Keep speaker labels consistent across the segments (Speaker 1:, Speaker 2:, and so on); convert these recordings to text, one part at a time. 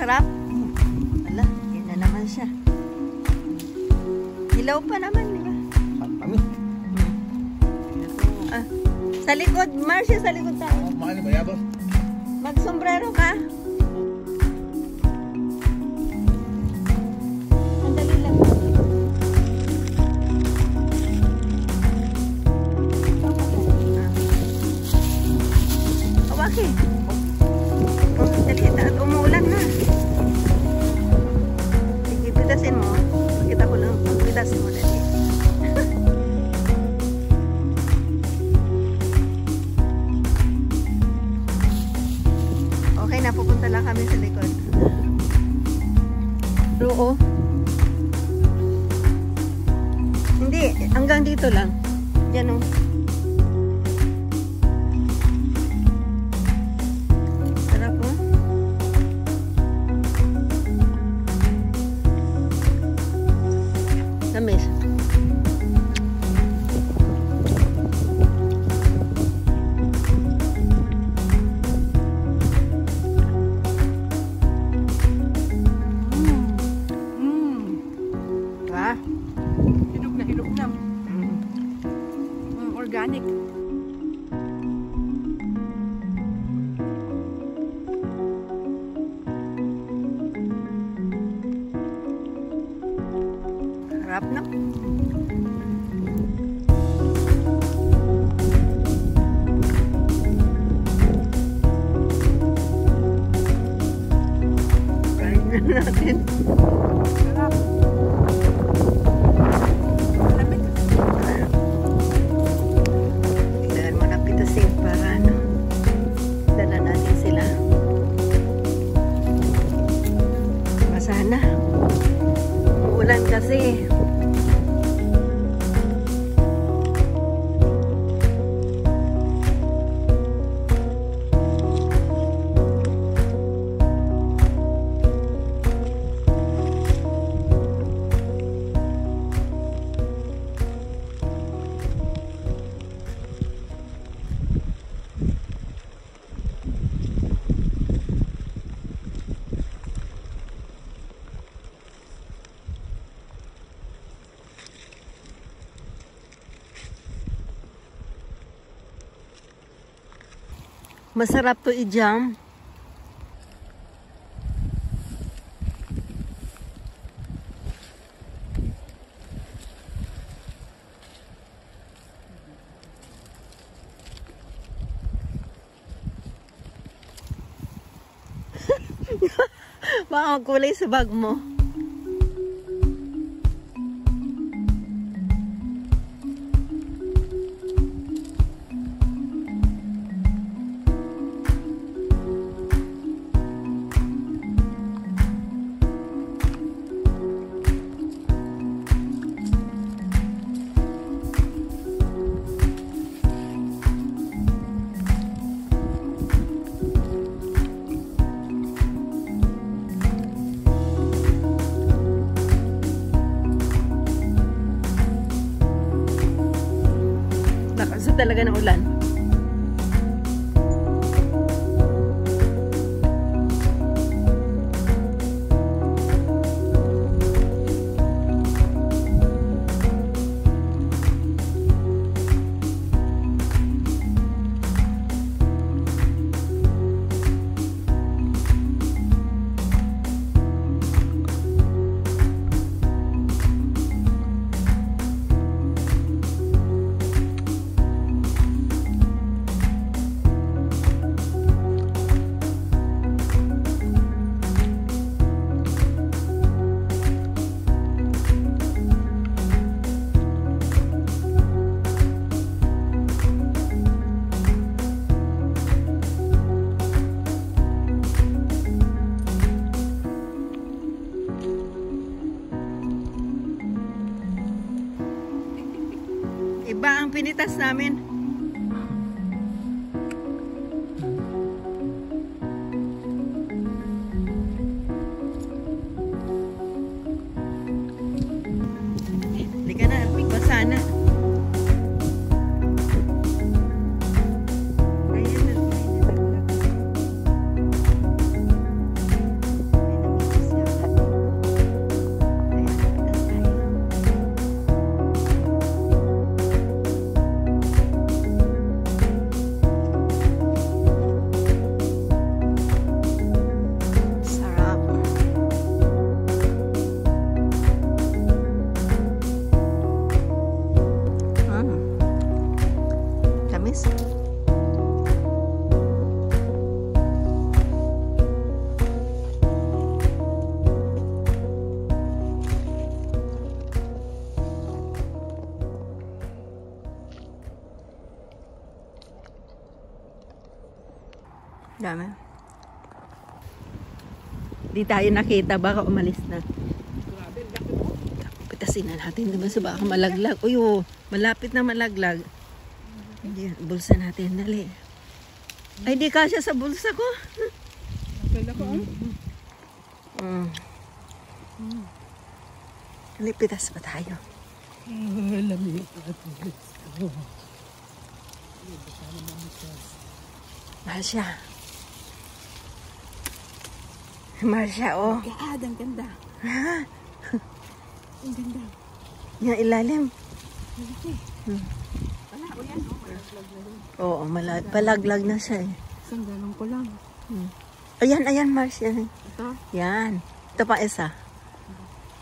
Speaker 1: Masarap? Ala, yan na naman siya. Hilaw pa naman, di ba?
Speaker 2: Kami.
Speaker 1: Ah, sa likod, Marcia, sa likod tayo.
Speaker 2: Mahal ba yabos?
Speaker 1: Magsombrero ka. Sandali lang. Kawaki. Dali, at umuulan na. Sige, pitasin mo. Pakita ko lang. Pitasin mo dali. Okay na, pupunta lang kami sa likod. Roo. Hindi, hanggang dito lang. Yan o. Sarap o. Tamis.
Speaker 3: Hilog na. Organic.
Speaker 1: Harap na. Kain na natin.
Speaker 3: Sarap.
Speaker 1: Kailangan mo na pitasin para ano, dala natin sila. Masana. Ulan kasi. Masarap to i-jam. Baka kulay sa bag mo. Lakas talaga ng ulan. Iba ang pinitas namin. Halika na, basa na. Ayan na. Dami. Di tayo nakita, baka umalis na. Pitasin na natin, diba sa baka malaglag. Uy, oh, malapit na malaglag. Hindi, bulsa natin, dali. Ay, di kasya sa bulsa ko.
Speaker 3: Ganda ko,
Speaker 1: Lipitas pa tayo.
Speaker 3: Lamig.
Speaker 1: Marsha. Marsha, oh.
Speaker 3: God, ang ganda.
Speaker 1: Ha?
Speaker 3: Ang ganda.
Speaker 1: Yung ilalim.
Speaker 3: Wala, o yan, oh. Malaglag na rin.
Speaker 1: Oo, palaglag na siya eh.
Speaker 3: Isang galong ko lang.
Speaker 1: Ayan, ayan, Marsha.
Speaker 3: Ito.
Speaker 1: Yan. Ito pa isa.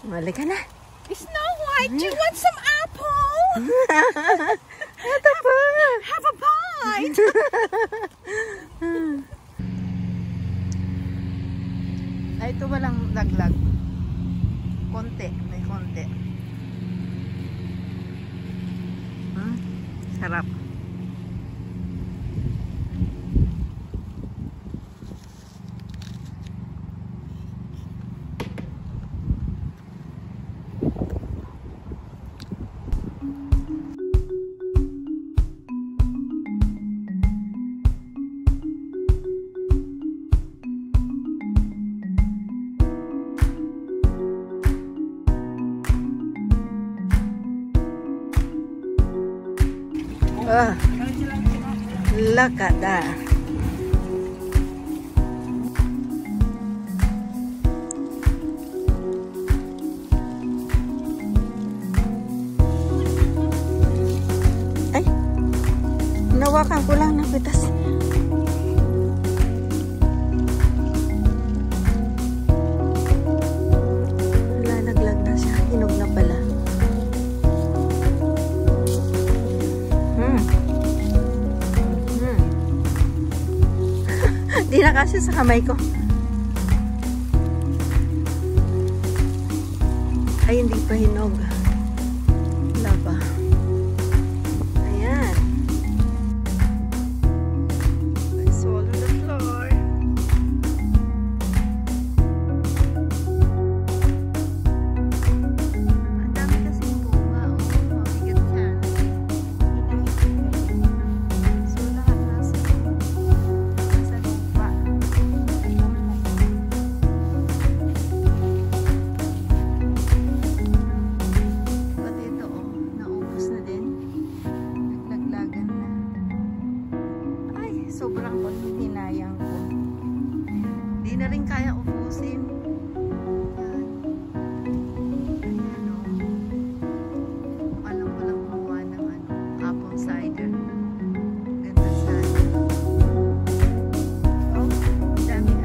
Speaker 1: Mali ka na.
Speaker 3: Snow White, do you want some apple?
Speaker 1: Ito pa.
Speaker 3: Have a bite.
Speaker 1: Ay, ito walang laglag. Konti. May konti. Sarap. Lakada. Ay, nawakan ko lang ng pitas. Wala, naglag na siya. Hinog na pala. Di na kasi sa kamay ko. Ay, hindi pa hinog. Wala pa. Ayan. I swallow the floor. Ang dami kasi bunga. Mabigat yan. So, lahat nasa lupa. Pati ito, naubos na din. Naglaglagan na. Ay, sobrang hinayang ko. Di na rin kaya ubusin. Yan. Ayan, o. Alam ko lang kumuha ng apple cider. Ganda sana. Oh, daming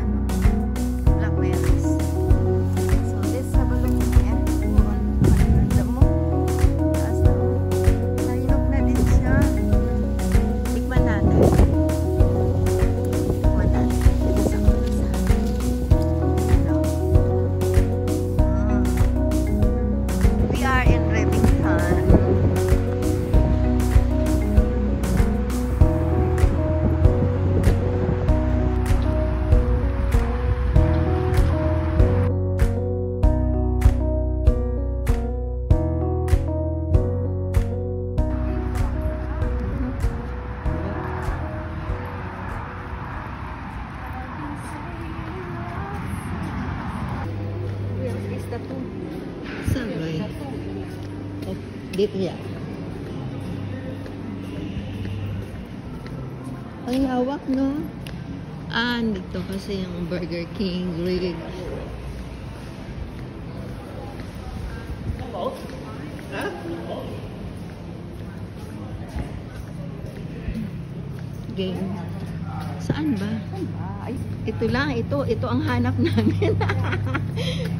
Speaker 1: blackberries. So, let's have a look here. Maganda mo. Taas na. Nahinog na din siya. Tikman natin. Tikman natin. Ito sa kulisa. Ano? We are in Remington. Sabay. Oh, dito yan. Ang hawak, no? Ah, dito kasi yung Burger King grill. Game. Saan ba? Ito lang, ito ang hanap namin.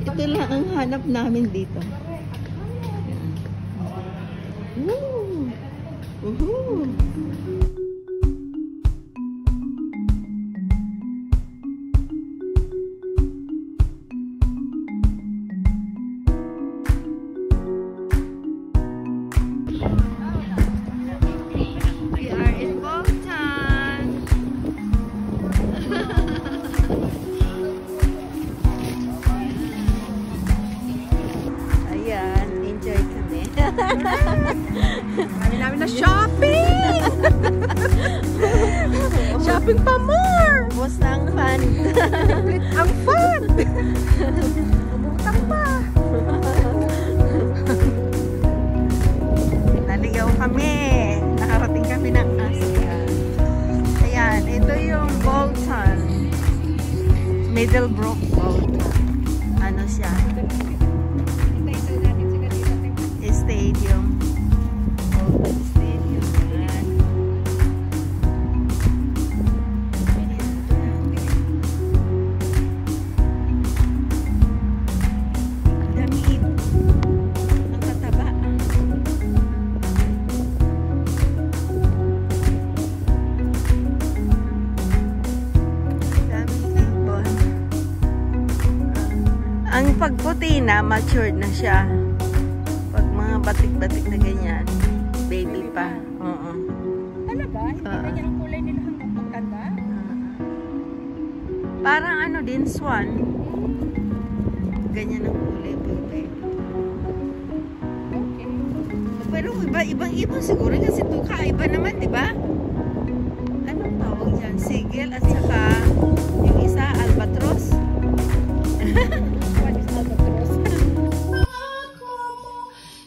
Speaker 1: Ito lang ang hanap namin dito. Woo! Woohoo! We are in Bogtan.
Speaker 3: Kami namin na shopping! Shopping pa more!
Speaker 1: Ubos na ang fun.
Speaker 3: Ang fun! Umutang pa!
Speaker 1: Naligaw kami. Nakarating kami ng Asia. Ayan, ito yung Bolton. Middlebrook Bolton. Ano siya? Stadium. Bolton Stadium. Ayan. Dami. Ang kataba. Ang pagputi na, matured na siya. Pag mga batik-batik na ganyan, baby pa. Oo.
Speaker 3: Talaga? Hindi na niya ang kulay nila hanggang pagtanda?
Speaker 1: Parang ano din, swan. Ganyan ang kulay, baby.
Speaker 3: Okay.
Speaker 1: Pero ibang-ibang siguro kasi ito kaiba naman, di ba? Anong tawag dyan? Sigil at saka yung isa, albatros.
Speaker 3: What is albatros?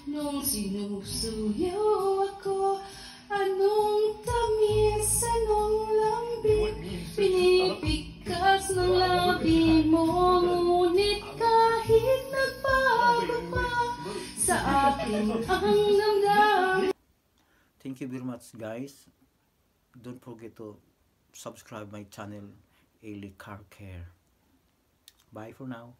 Speaker 2: Nung sinusuyo ako, anong tamis, anong lambing, pinipikas ng labi mo, ngunit kahit nagbago pa, sa akin ang damdamin.
Speaker 4: Thank you very much, guys. Don't forget to subscribe my channel, Ailey Car Care. Bye for now.